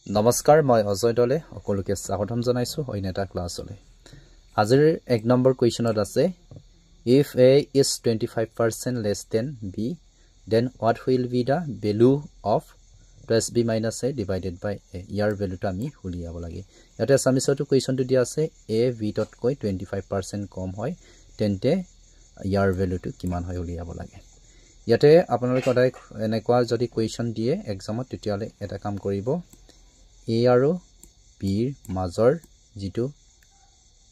নমস্কাৰ মই অজয় দলে সকলোকে স্বাগতম জনাইছো অইনেটা ক্লাছলৈ আজিৰ 1 নম্বৰ কোৱেশ্চনত আছে if a is 25% less than b then what will be the value of plus b minus a divided by a ইয়াৰ ভ্যালুটো আমি উলিয়াব লাগে ইয়াতে সামিছটো কোৱেশ্চনটো দিয়া আছে a b তকৈ 25% কম হয় তেন্তে ইয়াৰ ভ্যালুটো কিমান হয় উলিয়াব লাগে ইয়াতে আপোনালোকে সদায় এনেকুৱা যদি কোৱেশ্চন দিয়ে এক্সামত তেতিয়ালে এটা কাম কৰিব A আৰু B ৰ মাজৰ যেটো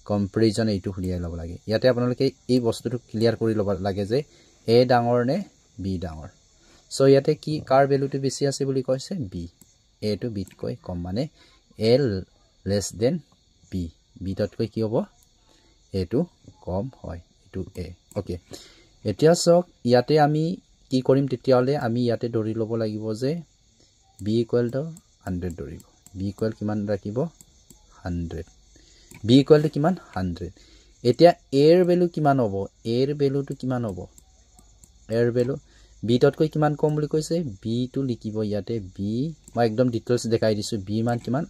কম্পাৰিজন এইটো উলিয়াই লব লাগে ইয়াতে আপোনালোকে এই বস্তুটো ক্লিয়াৰ কৰি লব লাগে যে A ডাঙৰ নে B ডাঙৰ সো ইয়াতে কি কাৰ ভ্যালুটো বেছি আছে বুলি কৈছে B A to B তকৈ কম মানে A less than B B তকৈ কি হ'ব A টো কম হয় এটো A ওকে এতিয়া সক ইয়াতে আমি কি কৰিম তেতিয়ালে আমি ইয়াতে ধৰি লব লাগিব যে B equal to 100 ধৰিব b equal কিমান ৰাখিব 100 b equal to কিমান 100 এতিয়া a এর ভ্যালু কিমান হ'ব a এর ভ্যালুটো কিমান হ'ব a এর ভ্যালু b তকৈ কিমান কম বুলি কৈছে b টো লিখিব ইয়াতে b মই একদম ডিটেইলস দেখাই দিছো b মান কিমান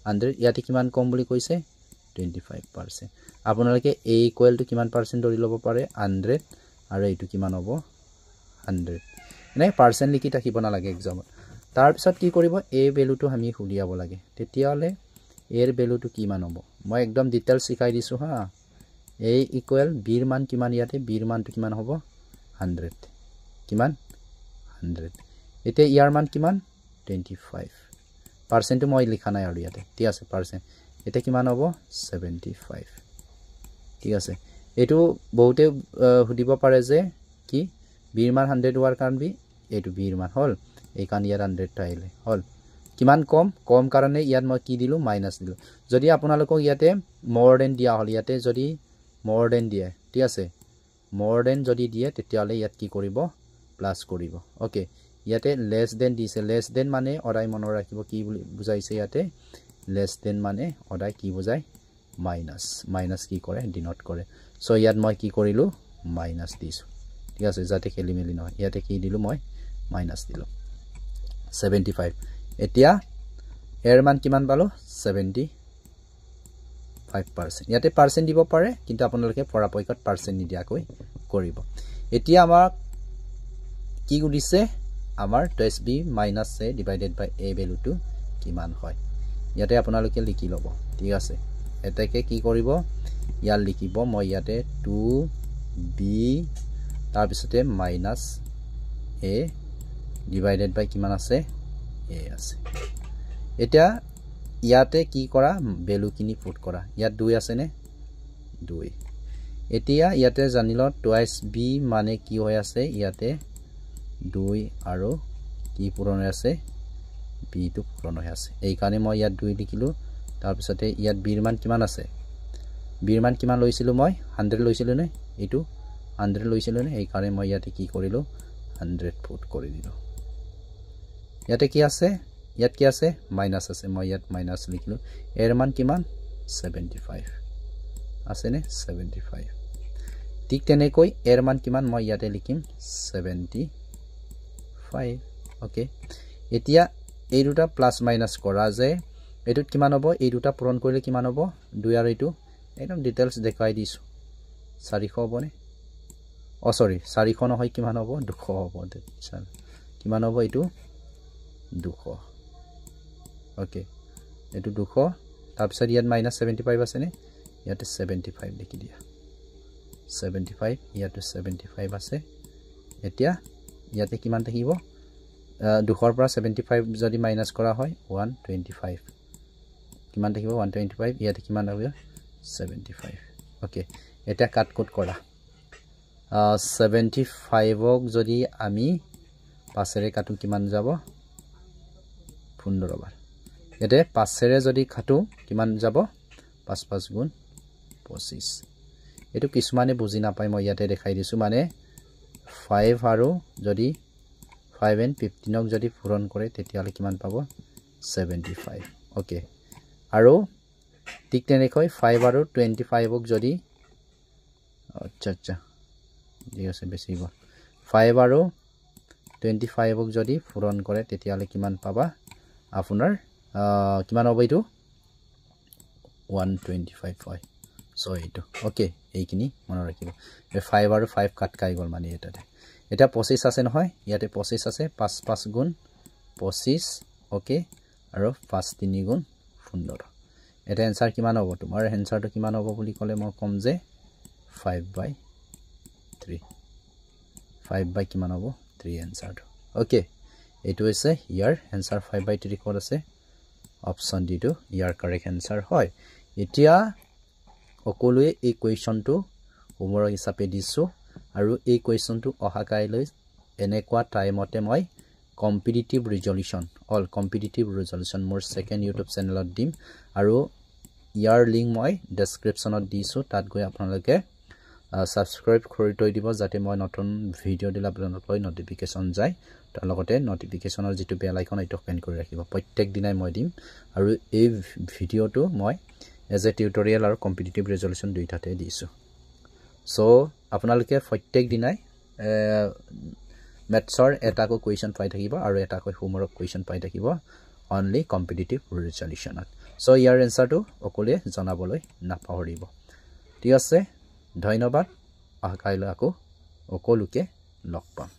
100 ইয়াতে কিমান কম বুলি কৈছে 25% আপোনালোকে a equal to কিমান পাৰ্চেন্ট ধৰি লব পাৰে 100 আৰু এইটো কিমান হ'ব 100 এনে পাৰ্চেন্ট লিখি থাকিব না লাগে এক্সামত তাৰ পিছত কি কৰিব a ভ্যালুটো আমি উলিয়াব লাগে তেতিয়ালে a এর ভ্যালুটো কিমান হ'ব মই একদম ডিটেইলস শিকাই দিছো হা a ইকুৱেল b এৰ মান কিমান ইয়াতে b এৰ মানটো কিমান হ'ব 100 কিমান 100 এতে ইয়াৰ মান কিমান 25 পাৰ্চেন্টটো মই লিখা নাই আৰু ইয়াতে ঠিক আছে পাৰ্চেন্ট এতে কিমান হ'ব 75 ঠিক আছে এটো বহুতে হুদিব পাৰে যে কি b এৰ মান 100 হোৱাৰ কাৰণ বি এটো b এৰ মান হল এই কান ইয়াৰ 100 টাইলে হল কিমান কম কাৰণে ইয়াত মই কি দিলো মাইনাস দিলো যদি আপোনালোকক ইয়াতে more than দিয়া হল ইয়াতে যদি more than দিয়ে ঠিক আছে more than যদি দিয়ে তেতিয়ালে ইয়াত কি কৰিব প্লাস কৰিব ওকে ইয়াতে less than দিছে less than মানে অৰাই মনৰ ৰাখিব কি বুজাইছে ইয়াতে less than মানে অৰাই কি বুজাই মাইনাস কি কৰে ডিনোট কৰে সো ইয়াত মই কি কৰিলো মাইনাস দিছো ঠিক আছে যাতে খেলি মেলি নহয় ইয়াতে কি দিলো মই মাইনাস দিলো 75 এতিয়া এৰ মান কিমান পালো 75% ইয়াতে পাৰ্সেন্ট দিব পাৰে কিন্তু আপোনালোকে পৰাপক্ষত পাৰ্সেন্ট নিদিয়াকৈ কৰিব এতিয়া আমাৰ কি গুদিছে আমাৰ b minus a divided by a ভ্যালুটো কিমান হয় ইয়াতে আপোনালোকে লিখি লব ঠিক আছে এটাকে কি কৰিব ইয়াৰ লিখিব মই ইয়াতে 2b তাৰ পিছতে minus a divided by কিমান আছে a আছে এটা ইয়াতে কি কৰা ভ্যালু কিনি পুট কৰা ইয়াত 2 আছে নে 2 এতিয়া ইয়াতে জানিল twice b মানে কি হৈ আছে ইয়াতে 2 আৰু কি পূৰণ হৈ আছে b টো পূৰণ হৈ আছে এই কাৰণে মই ইয়াত 2 লিখিলো তাৰ পিছতে ইয়াত b এর মান কিমান আছে b এর মান কিমান লৈছিলো মই 100 লৈছিলো নে এটো 100 লৈছিলো নে এই কাৰণে মই ইয়াতে কি কৰিলো 100 পুট কৰি দিলো ইয়াতে কি আছে ইয়াত কি আছে মাইনাস আছে মই ইয়াত মাইনাস লিখিলো এৰ মান কিমান 75 আছে নে 75 ঠিক তেনেকৈ এৰ মান কিমান মই ইয়াতে লিখিম 75 ওকে এতিয়া এই দুটা প্লাস মাইনাস কৰা যে এটুত কিমান হ'ব এই দুটা পূৰণ কৰিলে কিমান হ'ব 2 আৰু এটো একদম ডিটেইলস দেখাই দিছো 400 হ'ব নে ও সৰি 400 নহয় কিমান হ'ব 200 হ'ব চল কিমান হ'ব এটো 200 ওকে এটো 200 তাৰ পিছত ইয়াত -75 আছে নে ইয়াতে 75 লিখি দিয়া 75 ইয়াতে 75 আছে এতিয়া ইয়াতে কিমান থাকিব 200 পৰা 75 যদি মাইনাস কৰা হয় 125 কিমান থাকিব 125 ইয়াতে কিমান হ'ব 75 ওকে এটা কাট কোড কৰা 75 ক যদি আমি পাঁচেৰে কাটো কিমান যাব 15 বাৰ এতে পাঁচেৰে যদি কাটো কিমান যাব 5 5 গুণ 25 এটো কিছুমানে বুজি না পায় মই ইয়াতে দেখাই দিছো মানে 5 আৰু যদি 5 and 15 ক যদি পূৰণ কৰে তেতিয়ালে কিমান পাব 75 ওকে আৰু ঠিক তেনেকৈ 5 আৰু 25 ক যদি আচ্ছা ঠিক আছে বেছি গল 5 আৰু 25 ক যদি পূৰণ কৰে তেতিয়ালে কিমান পাবা আপোনাৰ কিমান হ'ব এইটো 125 হয় সো এইটো ওকে এইখিনি মনত ৰাখিব 5 আৰু 5 কাট খাই গল মানে এটাতে এটা 25 আছে নহয় ইয়াতে 25 আছে 5 5 গুণ 25 ওকে আৰু 5 3 গুণ 15 এটা आंसर কিমান হ'ব তোমাৰ आंसरটো কিমান হ'ব বুলি ক'লে মই কম যে 5/3 5 কিমান হ'ব 3 आंसरটো ওকে এইটো হৈছে ইয়াৰ आंसर 5/3 কোড আছে অপচন ডি টো ইয়াৰ কাৰেক্ট आंसर হয় এতিয়া সকলোৱে এই কোৱেশ্চনটো হোমৱৰ্ক হিচাপে দিছো আৰু এই কোৱেশ্চনটো অহা কাইলৈ এনেকুৱা টাইমতে মই কম্পিটিটিভ ৰিজল্যুশন অল কম্পিটিটিভ ৰিজল্যুশন মোৰ সেকেন্ড ইউটিউব চেনেলত দিম আৰু ইয়াৰ লিংক মই ডেসক্ৰিপচনত দিছো তাত গৈ আপোনালোকে সাবস্ক্ৰাইব কৰি থৈ দিব যাতে মই নতুন ভিডিও দিলে আপোনালোকলৈ নটিফিকেশন যায় তাৰ লগতে নটিফিকেশনৰ যেটো বেল আইকন এইটো অন কৰি ৰাখিব প্ৰত্যেক দিনাই মই দিম আৰু এই ভিডিওটো মই এজ এ টিউটৰিয়েল আৰু কম্পিটিটিভ ৰিজল্যুশন দুইটাতে দিছো সো আপোনালোকে প্ৰত্যেক দিনাই মেথছৰ এটাকো কোৱেশ্চন পাই থাকিব আৰু এটাকৈ হোমৱৰ্ক কোৱেশ্চন পাই থাকিব অনলি কম্পিটিটিভ ৰিজল্যুশনত সো ইয়াৰ आंसरটো অকলে জনাবলৈ নাপাহৰিব ঠিক আছে ধন্যবাদ আহা কাইলৈ আকৌ অকলুকে লগ পাম